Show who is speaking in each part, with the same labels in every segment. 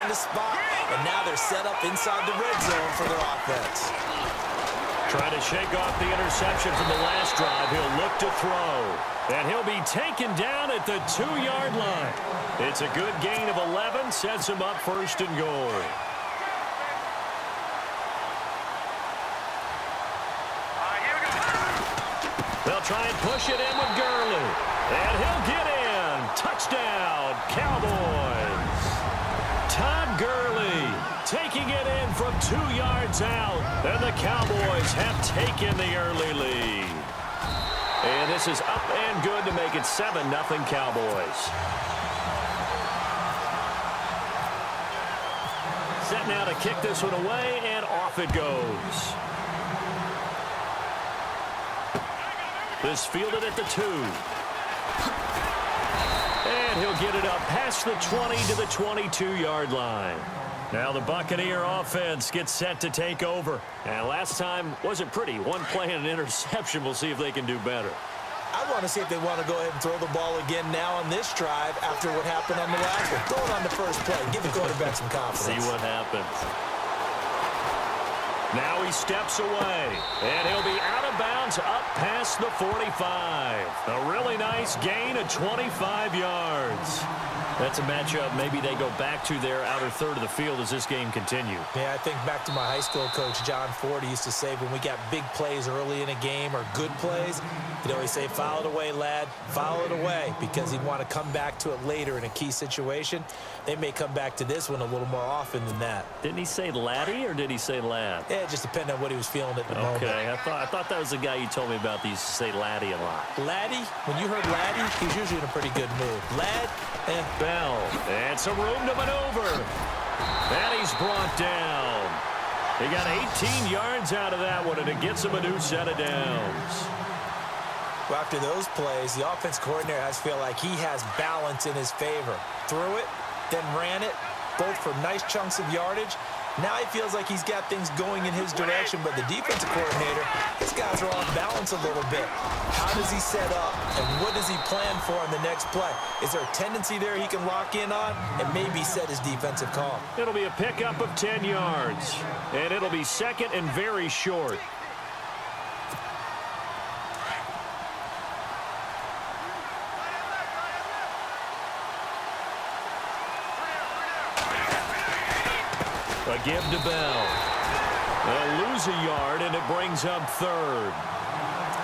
Speaker 1: the spot, and now they're set up inside the red zone for their offense.
Speaker 2: Trying to shake off the interception from the last drive. He'll look to throw. And he'll be taken down at the 2-yard line. It's a good gain of 11. Sets him up first and goal. They'll try and push it in with Gurley. And he'll get in. Touchdown, Cowboys. Todd Gurley taking it in from 2 yards out. And the Cowboys have taken the early lead. And this is up and good to make it 7-0 Cowboys. Set now to kick this one away, and off it goes. This fielded at the 2. And he'll get it up past the 20 to the 22-yard line. Now the Buccaneer offense gets set to take over. And last time wasn't pretty. One play and an interception. We'll see if they can do better.
Speaker 1: I want to see if they want to go ahead and throw the ball again now on this drive after what happened on the last one. Throw it on the first play. Give the quarterback some confidence.
Speaker 2: See what happens. Now he steps away, and he'll be out of bounds up past the 45. A really nice gain of 25 yards. That's a matchup maybe they go back to their outer third of the field as this game continues.
Speaker 1: Yeah, I think back to my high school coach, John Ford. He used to say when we got big plays early in a game or good plays, he'd always say, foul it away, lad, foul it away, because he'd want to come back to it later in a key situation. They may come back to this one a little more often than that.
Speaker 2: Didn't he say laddie or did he say lad?
Speaker 1: Yeah, it just depended on what he was feeling at the moment.
Speaker 2: Okay, I thought that was the guy you told me about. He used to say laddie a lot.
Speaker 1: Laddie, when you heard laddie, he's usually in a pretty good mood. Lad,
Speaker 2: Bell, and some room to maneuver. And he's brought down. He got 18 yards out of that one, and it gets him a new set of downs.
Speaker 1: Well, after those plays, the offense coordinator has to feel like he has balance in his favor. Threw it, then ran it, both for nice chunks of yardage. Now he feels like he's got things going in his direction, but the defensive coordinator, his guys are off balance a little bit. How does he set up, and what does he plan for in the next play? Is there a tendency there he can lock in on and maybe set his defensive call?
Speaker 2: It'll be a pickup of 10 yards, and it'll be second and very short. A give to Bell. They'll lose a yard, and it brings up third.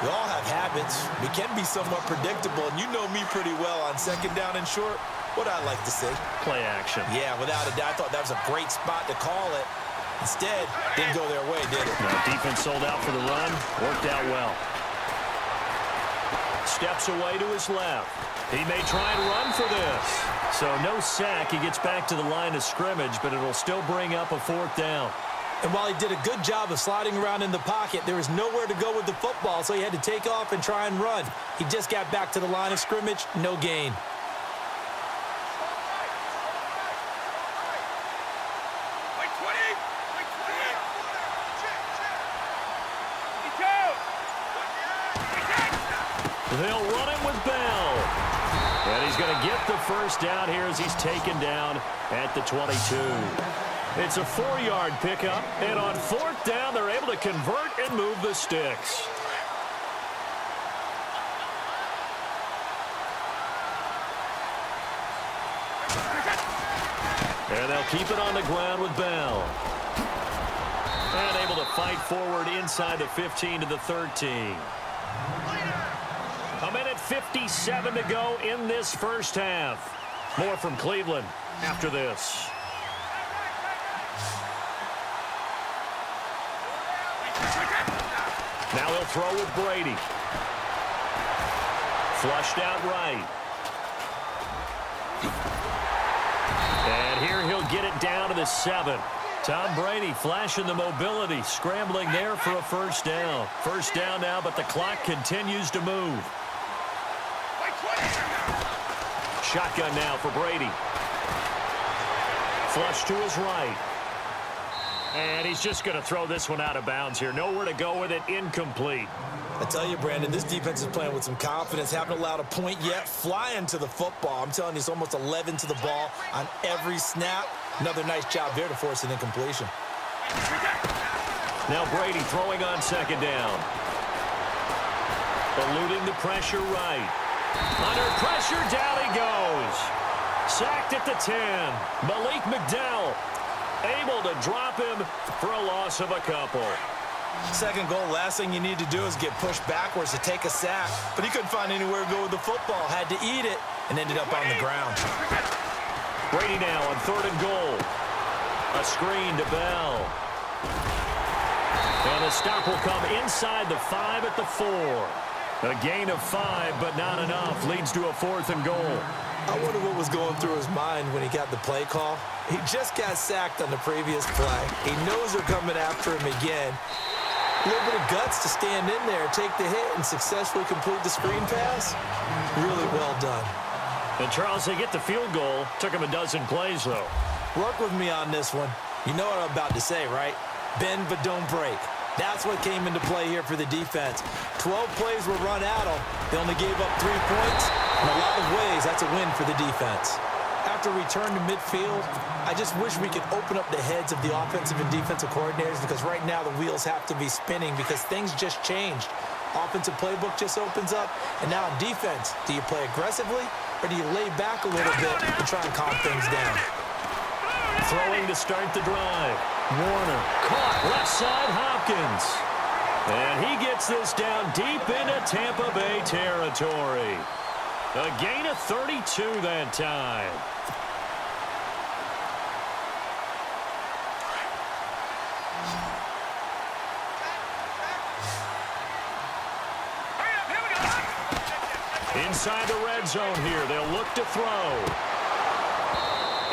Speaker 1: We all have habits. We can be somewhat predictable, and you know me pretty well on second down and short. What I like to see.
Speaker 2: Play action.
Speaker 1: Yeah, without a doubt. I thought that was a great spot to call it. Instead, didn't go their way, did it?
Speaker 2: No, defense sold out for the run. Worked out well. Steps away to his left. He may try and run for this. So no sack. He gets back to the line of scrimmage, but it'll still bring up a fourth down.
Speaker 1: And while he did a good job of sliding around in the pocket, there was nowhere to go with the football, so he had to take off and try and run. He just got back to the line of scrimmage. No gain.
Speaker 2: They'll run it with Bell. And he's going to get the first down here as he's taken down at the 22. It's a 4-yard pickup, and on fourth down, they're able to convert and move the sticks. And they'll keep it on the ground with Bell. And able to fight forward inside the 15 to the 13. A minute 57 to go in this first half. More from Cleveland after this. Now he'll throw with Brady. Flushed out right. And here he'll get it down to the 7. Tom Brady flashing the mobility, scrambling there for a first down. First down now, but the clock continues to move. Shotgun now for Brady. Flush to his right. And he's just going to throw this one out of bounds here. Nowhere to go with it. Incomplete.
Speaker 1: I tell you, Brandon, this defense is playing with some confidence. Haven't allowed a point yet. Flying to the football. I'm telling you, it's almost 11 to the ball on every snap. Another nice job there to force an incompletion.
Speaker 2: Now Brady throwing on second down. Eluding the pressure right. Under pressure, down he goes. Sacked at the 10. Malik McDowell able to drop him for a loss of a couple.
Speaker 1: Second goal, last thing you need to do is get pushed backwards to take a sack. But he couldn't find anywhere to go with the football. Had to eat it and ended up on the ground.
Speaker 2: Brady now on third and goal. A screen to Bell. And the stop will come inside the 5 at the 4. A gain of 5, but not enough. Leads to a 4th and goal.
Speaker 1: I wonder what was going through his mind when he got the play call. He just got sacked on the previous play. He knows they're coming after him again. A little bit of guts to stand in there, take the hit, and successfully complete the screen pass. Really well done.
Speaker 2: And Charles, they get the field goal. Took him a dozen plays, though.
Speaker 1: Work with me on this one. You know what I'm about to say, right? Bend but don't break. That's what came into play here for the defense. 12 plays were run at them. They only gave up 3 points. In a lot of ways, that's a win for the defense. After return to midfield, I just wish we could open up the heads of the offensive and defensive coordinators, because right now the wheels have to be spinning because things just changed. Offensive playbook just opens up, and now on defense, do you play aggressively or do you lay back a little bit and try and calm things down?
Speaker 2: Throwing to start the drive. Warner caught left side Hopkins. And he gets this down deep into Tampa Bay territory. A gain of 32 that time. Inside the red zone here, they'll look to throw.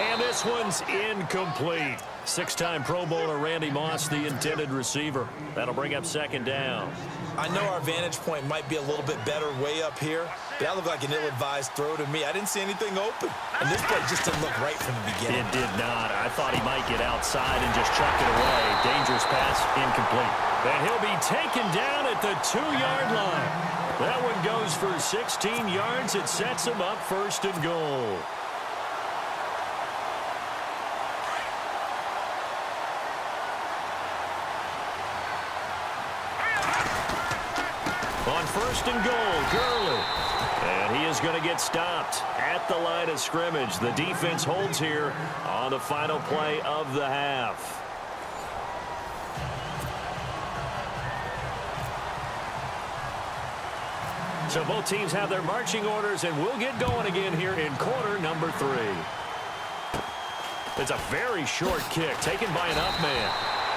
Speaker 2: And this one's incomplete. 6-time Pro Bowler Randy Moss, the intended receiver. That'll bring up second down.
Speaker 1: I know our vantage point might be a little bit better way up here, but that looked like an ill-advised throw to me. I didn't see anything open. And this play just didn't look right from the beginning.
Speaker 2: It did not. I thought he might get outside and just chuck it away. Dangerous pass, incomplete. And he'll be taken down at the 2-yard line. That one goes for 16 yards. It sets him up first and goal. On first and goal, Gurley. And he is going to get stopped at the line of scrimmage. The defense holds here on the final play of the half. So both teams have their marching orders, and we'll get going again here in quarter number 3. It's a very short kick taken by an up man.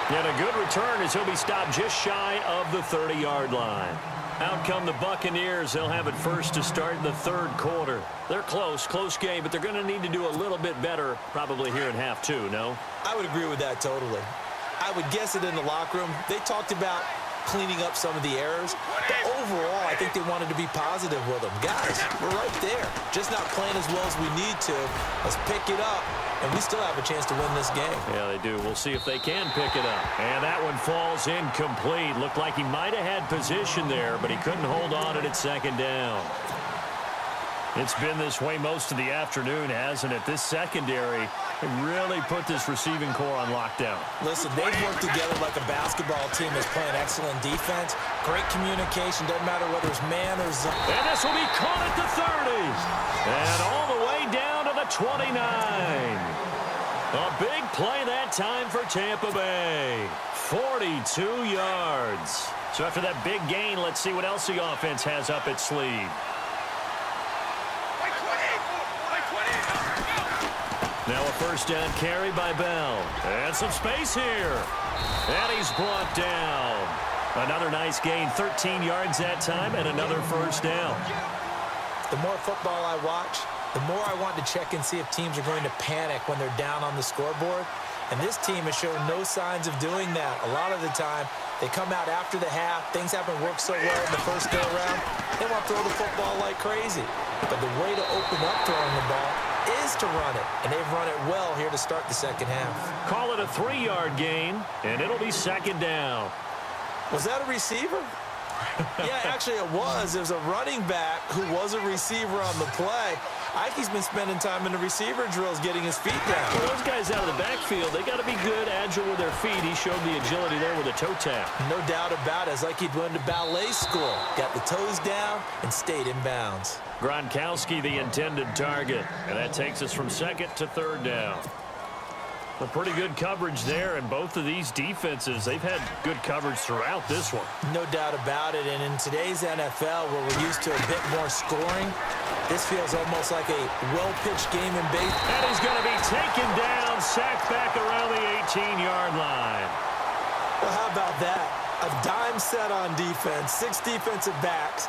Speaker 2: And a good return as he'll be stopped just shy of the 30-yard line. Out come the Buccaneers. They'll have it first to start the third quarter. They're close game, but they're going to need to do a little bit better probably here in half 2, no?
Speaker 1: I would agree with that totally. I would guess it in the locker room. They talked about cleaning up some of the errors, but overall, I think they wanted to be positive with them. Guys, we're right there. Just not playing as well as we need to. Let's pick it up, and we still have a chance to win this game.
Speaker 2: Yeah, they do. We'll see if they can pick it up. And that one falls incomplete. Looked like he might have had position there, but he couldn't hold on at second down. It's been this way most of the afternoon, hasn't it? This secondary really put this receiving core on lockdown.
Speaker 1: Listen, they've worked together like a basketball team that's playing excellent defense. Great communication. Doesn't matter whether it's man or zone.
Speaker 2: And this will be caught at the 30. And all the way down to the 29. A big play that time for Tampa Bay. 42 yards. So after that big gain, let's see what else the offense has up its sleeve. Now a first down carry by Bell. And some space here. And he's brought down. Another nice gain, 13 yards that time, and another first down.
Speaker 1: The more football I watch, the more I want to check and see if teams are going to panic when they're down on the scoreboard. And this team has shown no signs of doing that. A lot of the time, they come out after the half. Things haven't worked so well in the first go-around. They want to throw the football like crazy. But the way to open up throwing the ball is to run it, and they've run it well here to start the second half.
Speaker 2: Call it a 3-yard gain, and it'll be second down.
Speaker 1: Was that a receiver? Yeah, actually it was. There's a running back who was a receiver on the play. I think he's been spending time in the receiver drills getting his feet down.
Speaker 2: Well, those guys out of the backfield, they got to be good, agile with their feet. He showed the agility there with a toe tap.
Speaker 1: No doubt about it. It's like he'd went to ballet school. Got the toes down and stayed in bounds.
Speaker 2: Gronkowski, the intended target. And that takes us from second to third down. A pretty good coverage there, and both of these defenses, they've had good coverage throughout this one.
Speaker 1: No doubt about it, and in today's NFL, where we're used to a bit more scoring, this feels almost like a well-pitched game in baseball.
Speaker 2: And he's going to be taken down, sacked back around the 18-yard line.
Speaker 1: Well, how about that? A dime set on defense, 6 defensive backs.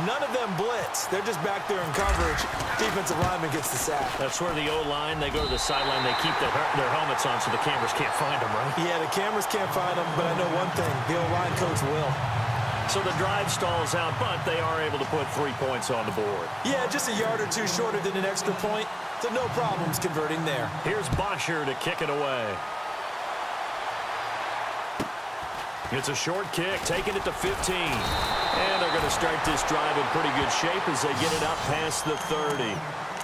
Speaker 1: None of them blitz. They're just back there in coverage. Defensive lineman gets the sack.
Speaker 2: That's where the O-line, they go to the sideline, they keep their helmets on so the cameras can't find them, right?
Speaker 1: Yeah, the cameras can't find them, but I know one thing. The O-line coach will.
Speaker 2: So the drive stalls out, but they are able to put 3 points on the board.
Speaker 1: Yeah, just a yard or two shorter than an extra point, so no problems converting there.
Speaker 2: Here's Bosher to kick it away. It's a short kick, taking it to 15. And they're going to start this drive in pretty good shape as they get it up past the 30.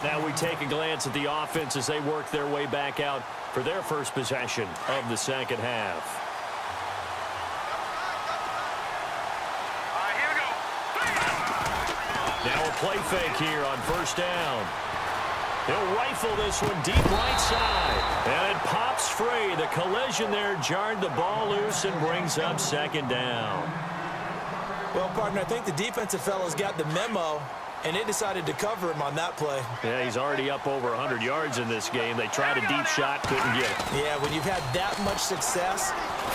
Speaker 2: Now we take a glance at the offense as they work their way back out for their first possession of the second half. Now a play fake here on first down. He'll rifle this one deep right side. And it pops free. The collision there jarred the ball loose and brings up second down.
Speaker 1: Well, partner, I think the defensive fellows got the memo, and they decided to cover him on that play.
Speaker 2: Yeah, he's already up over 100 yards in this game. They tried a deep shot, couldn't get it.
Speaker 1: Yeah, when you've had that much success,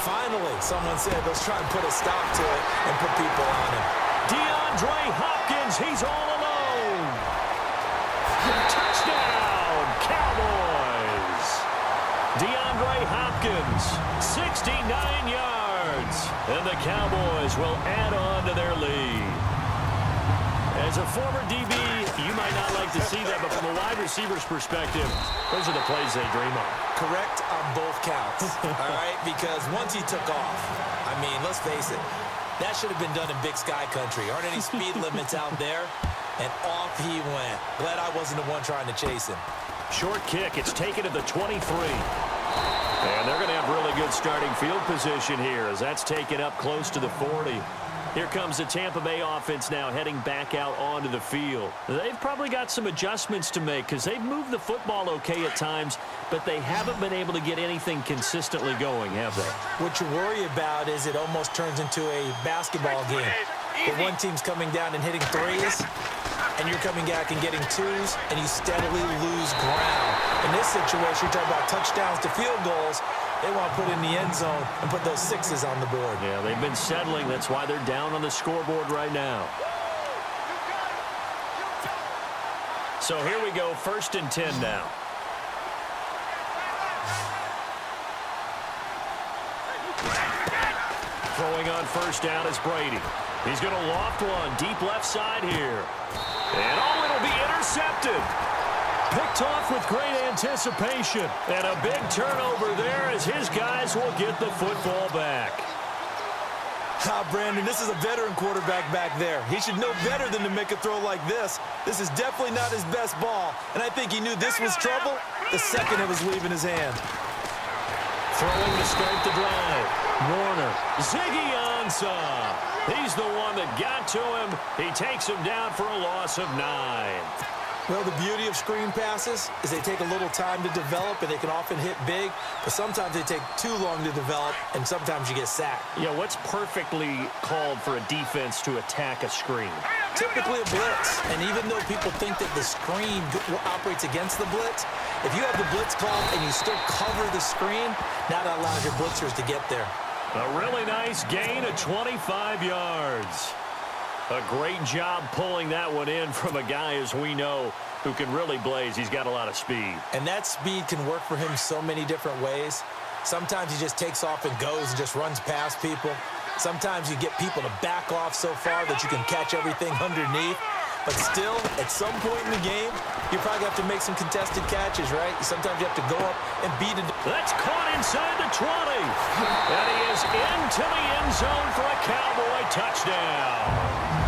Speaker 1: finally someone said, let's try and put a stop to it and put people on him.
Speaker 2: DeAndre Hopkins, he's all alone. Touchdown, Cowboys. DeAndre Hopkins, 69 yards. And the Cowboys will add on to their lead. As a former DB, you might not like to see that, but from a wide receiver's perspective, those are the plays they dream of.
Speaker 1: Correct on both counts, all right? Because once he took off, I mean, let's face it, that should have been done in Big Sky Country. Aren't any speed limits out there? And off he went. Glad I wasn't the one trying to chase him.
Speaker 2: Short kick. It's taken to the 23. And they're going to have really good starting field position here as that's taken up close to the 40. Here comes the Tampa Bay offense now heading back out onto the field. They've probably got some adjustments to make because they've moved the football okay at times, but they haven't been able to get anything consistently going, have they?
Speaker 1: What you worry about is it almost turns into a basketball game where one team's coming down and hitting threes, and you're coming back and getting twos, and you steadily lose ground. In this situation, you're talking about touchdowns to field goals. They want to put in the end zone and put those 6s on the board.
Speaker 2: Yeah, they've been settling. That's why they're down on the scoreboard right now. So here we go, 1st and 10 now. Throwing on first down is Brady. He's going to loft one deep left side here. And oh, it'll be intercepted. Picked off with great anticipation. And a big turnover there as his guys will get the football back.
Speaker 1: Brandon, this is a veteran quarterback back there. He should know better than to make a throw like this. This is definitely not his best ball. And I think he knew this was trouble the second it was leaving his hand.
Speaker 2: Throwing to start the drive. Warner. Ziggy Ansah. He's the one that got to him. He takes him down for a loss of 9.
Speaker 1: Well, the beauty of screen passes is they take a little time to develop, and they can often hit big, but sometimes they take too long to develop, and sometimes you get sacked.
Speaker 2: Yeah, what's perfectly called for a defense to attack a screen?
Speaker 1: Typically a blitz, and even though people think that the screen operates against the blitz, if you have the blitz called and you still cover the screen, that allows your blitzers to get there.
Speaker 2: A really nice gain of 25 yards. A great job pulling that one in from a guy, as we know, who can really blaze. He's got a lot of speed.
Speaker 1: And that speed can work for him so many different ways. Sometimes he just takes off and goes and just runs past people. Sometimes you get people to back off so far that you can catch everything underneath. But still, at some point in the game, you probably have to make some contested catches, right? Sometimes you have to go up and beat it.
Speaker 2: That's caught inside the 20. And he is into the end zone for a Cowboy touchdown.